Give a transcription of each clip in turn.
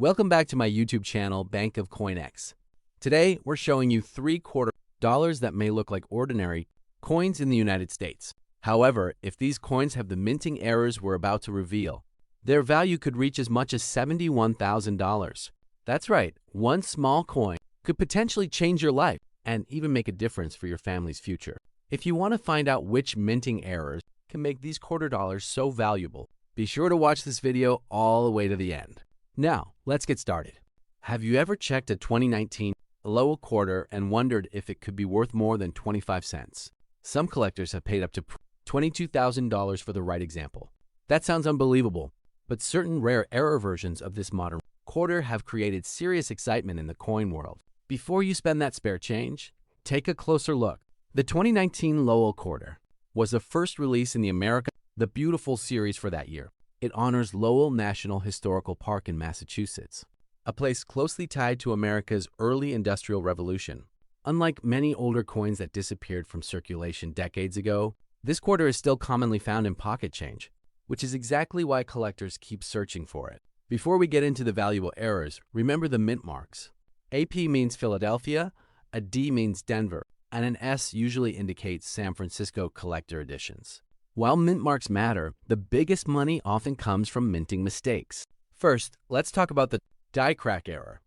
Welcome back to my YouTube channel, Bank of Coinx. Today, we're showing you $0.75 that may look like ordinary coins in the United States. However, if these coins have the minting errors we're about to reveal, their value could reach as much as $71,000. That's right, one small coin could potentially change your life and even make a difference for your family's future. If you want to find out which minting errors can make these quarter dollars so valuable, be sure to watch this video all the way to the end. Now, let's get started. Have you ever checked a 2019 Lowell quarter and wondered if it could be worth more than 25 cents? Some collectors have paid up to $22,000 for the right example. That sounds unbelievable, but certain rare error versions of this modern quarter have created serious excitement in the coin world. Before you spend that spare change, take a closer look. The 2019 Lowell quarter was the first release in the America the Beautiful series for that year. It honors Lowell National Historical Park in Massachusetts, a place closely tied to America's early industrial revolution. Unlike many older coins that disappeared from circulation decades ago, this quarter is still commonly found in pocket change, which is exactly why collectors keep searching for it. Before we get into the valuable errors, remember the mint marks. AP means Philadelphia, a D means Denver, and an S usually indicates San Francisco collector editions. While mint marks matter, the biggest money often comes from minting mistakes. First, let's talk about the die crack error.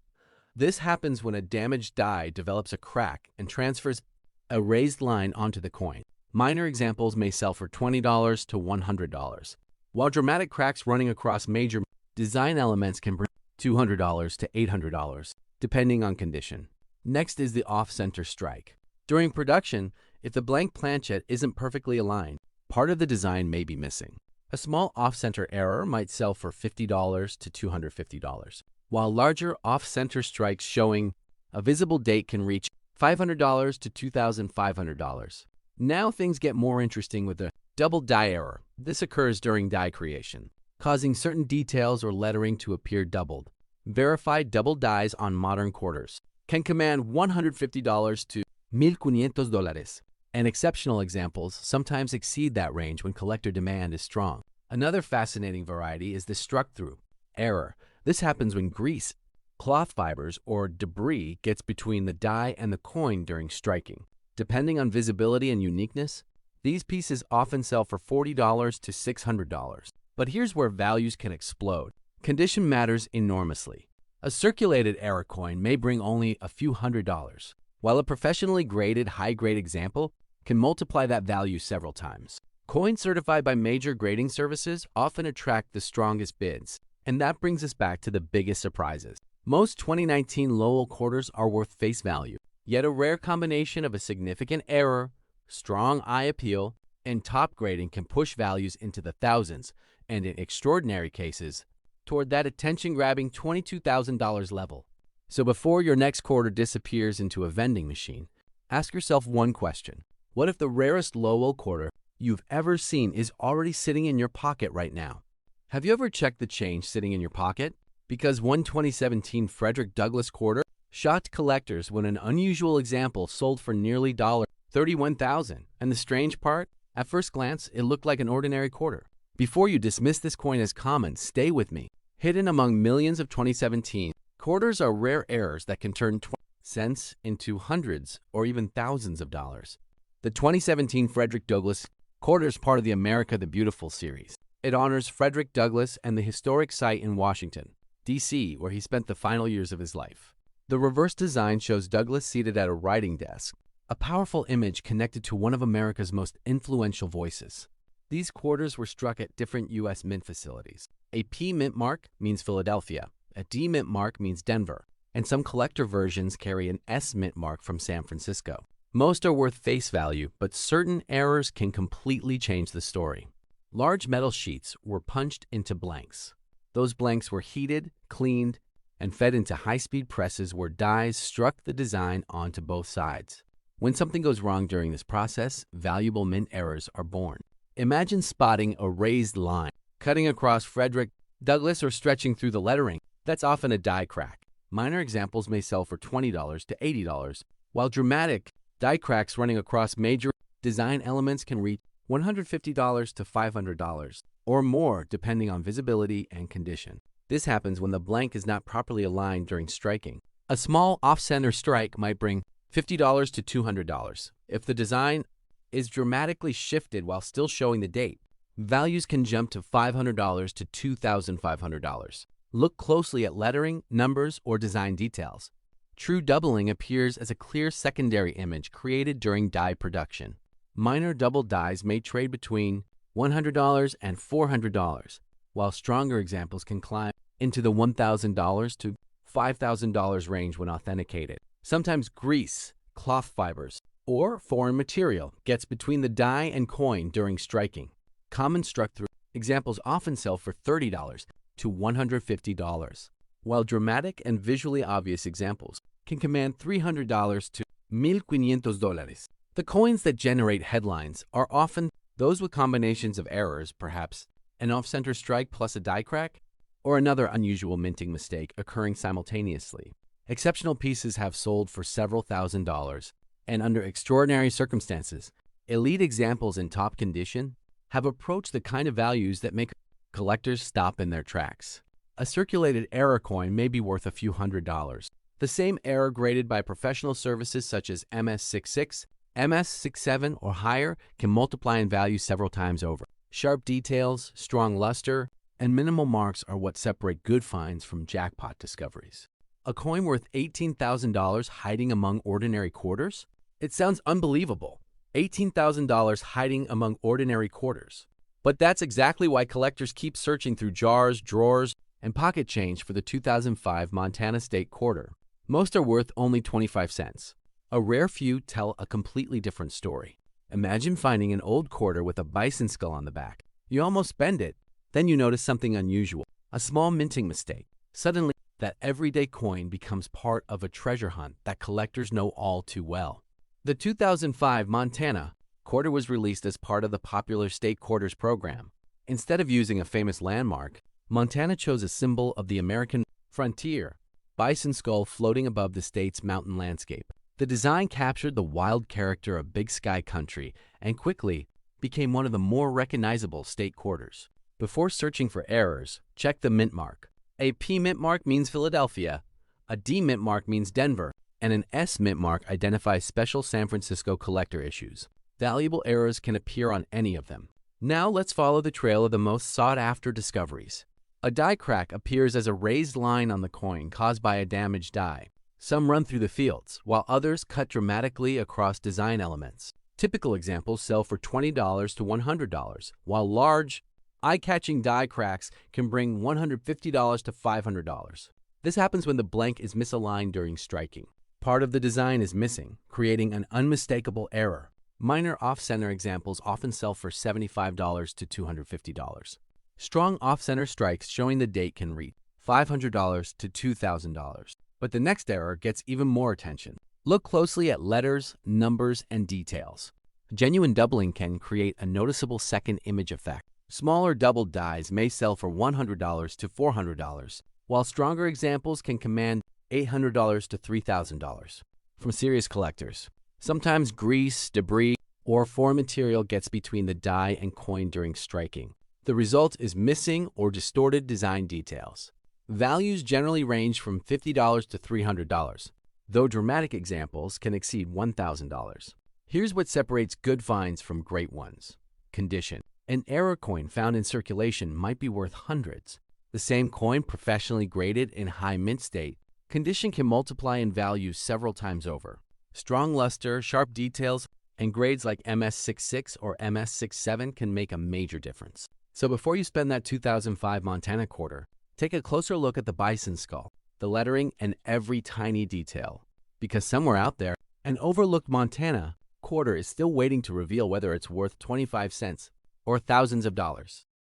This happens when a damaged die develops a crack and transfers a raised line onto the coin. Minor examples may sell for $20 to $100, while dramatic cracks running across major design elements can bring $200 to $800, depending on condition. Next is the off-center strike. During production, if the blank planchet isn't perfectly aligned, part of the design may be missing. A small off-center error might sell for $50 to $250, while larger off-center strikes showing a visible date can reach $500 to $2,500. Now things get more interesting with the double die error. This occurs during die creation, causing certain details or lettering to appear doubled. Verified double dies on modern quarters can command $150 to $1,500, and exceptional examples sometimes exceed that range when collector demand is strong. Another fascinating variety is the struck-through error. This happens when grease, cloth fibers, or debris gets between the die and the coin during striking. Depending on visibility and uniqueness, these pieces often sell for $40 to $600. But here's where values can explode. Condition matters enormously. A circulated error coin may bring only a few $100s, while a professionally graded high-grade example can multiply that value several times. Coins certified by major grading services often attract the strongest bids, and that brings us back to the biggest surprises. Most 2019 Lowell quarters are worth face value, yet a rare combination of a significant error, strong eye appeal, and top grading can push values into the thousands, and in extraordinary cases, toward that attention-grabbing $22,000 level. So before your next quarter disappears into a vending machine, ask yourself one question. What if the rarest Lowell quarter you've ever seen is already sitting in your pocket right now? Have you ever checked the change sitting in your pocket? Because one 2017 Frederick Douglass quarter shocked collectors when an unusual example sold for nearly $31,000. And the strange part? At first glance, it looked like an ordinary quarter. Before you dismiss this coin as common, stay with me. Hidden among millions of 2017 quarters are rare errors that can turn 20 cents into hundreds or even thousands of dollars. The 2017 Frederick Douglass quarter is part of the America the Beautiful series. It honors Frederick Douglass and the historic site in Washington, D.C., where he spent the final years of his life. The reverse design shows Douglass seated at a writing desk, a powerful image connected to one of America's most influential voices. These quarters were struck at different U.S. mint facilities. A P mint mark means Philadelphia, a D mint mark means Denver, and some collector versions carry an S mint mark from San Francisco. Most are worth face value, but certain errors can completely change the story. Large metal sheets were punched into blanks. Those blanks were heated, cleaned, and fed into high-speed presses where dies struck the design onto both sides. When something goes wrong during this process, valuable mint errors are born. Imagine spotting a raised line cutting across Frederick Douglass or stretching through the lettering. That's often a die crack. Minor examples may sell for $20 to $80, while dramatic die cracks running across major design elements can reach $150 to $500, or more depending on visibility and condition. This happens when the blank is not properly aligned during striking. A small off-center strike might bring $50 to $200. If the design is dramatically shifted while still showing the date, values can jump to $500 to $2,500. Look closely at lettering, numbers, or design details. True doubling appears as a clear secondary image created during die production. Minor double dies may trade between $100 and $400, while stronger examples can climb into the $1,000 to $5,000 range when authenticated. Sometimes grease, cloth fibers, or foreign material gets between the die and coin during striking. Common struck-through examples often sell for $30 to $150, while dramatic and visually obvious examples can command $300 to $1,500. The coins that generate headlines are often those with combinations of errors, perhaps an off-center strike plus a die crack, or another unusual minting mistake occurring simultaneously. Exceptional pieces have sold for several $1,000s, and under extraordinary circumstances, elite examples in top condition have approached the kind of values that make collectors stop in their tracks. A circulated error coin may be worth a few $100s. The same error graded by professional services such as MS66, MS67, or higher can multiply in value several times over. Sharp details, strong luster, and minimal marks are what separate good finds from jackpot discoveries. A coin worth $18,000 hiding among ordinary quarters? It sounds unbelievable. $18,000 hiding among ordinary quarters. But that's exactly why collectors keep searching through jars, drawers, and pocket change for the 2005 Montana State Quarter. Most are worth only 25 cents. A rare few tell a completely different story. Imagine finding an old quarter with a bison skull on the back. You almost spend it. Then you notice something unusual, a small minting mistake. Suddenly, that everyday coin becomes part of a treasure hunt that collectors know all too well. The 2005 Montana Quarter was released as part of the popular State Quarters program. Instead of using a famous landmark, Montana chose a symbol of the American frontier, bison skull floating above the state's mountain landscape. The design captured the wild character of Big Sky country and quickly became one of the more recognizable state quarters. Before searching for errors, check the mint mark. A P mint mark means Philadelphia, a D mint mark means Denver, and an S mint mark identifies special San Francisco collector issues. Valuable errors can appear on any of them. Now let's follow the trail of the most sought-after discoveries. A die crack appears as a raised line on the coin caused by a damaged die. Some run through the fields, while others cut dramatically across design elements. Typical examples sell for $20 to $100, while large, eye-catching die cracks can bring $150 to $500. This happens when the blank is misaligned during striking. Part of the design is missing, creating an unmistakable error. Minor off-center examples often sell for $75 to $250. Strong off-center strikes showing the date can reach $500 to $2,000. But the next error gets even more attention. Look closely at letters, numbers, and details. Genuine doubling can create a noticeable second image effect. Smaller doubled dies may sell for $100 to $400, while stronger examples can command $800 to $3,000 from serious collectors. Sometimes grease, debris, or foreign material gets between the die and coin during striking. The result is missing or distorted design details. Values generally range from $50 to $300, though dramatic examples can exceed $1,000. Here's what separates good finds from great ones. Condition. An error coin found in circulation might be worth hundreds. The same coin professionally graded in high mint state, condition can multiply in value several times over. Strong luster, sharp details, and grades like MS66 or MS67 can make a major difference. So before you spend that 2005 Montana quarter, take a closer look at the bison skull, the lettering, and every tiny detail. Because somewhere out there, an overlooked Montana quarter is still waiting to reveal whether it's worth 25 cents or thousands of dollars.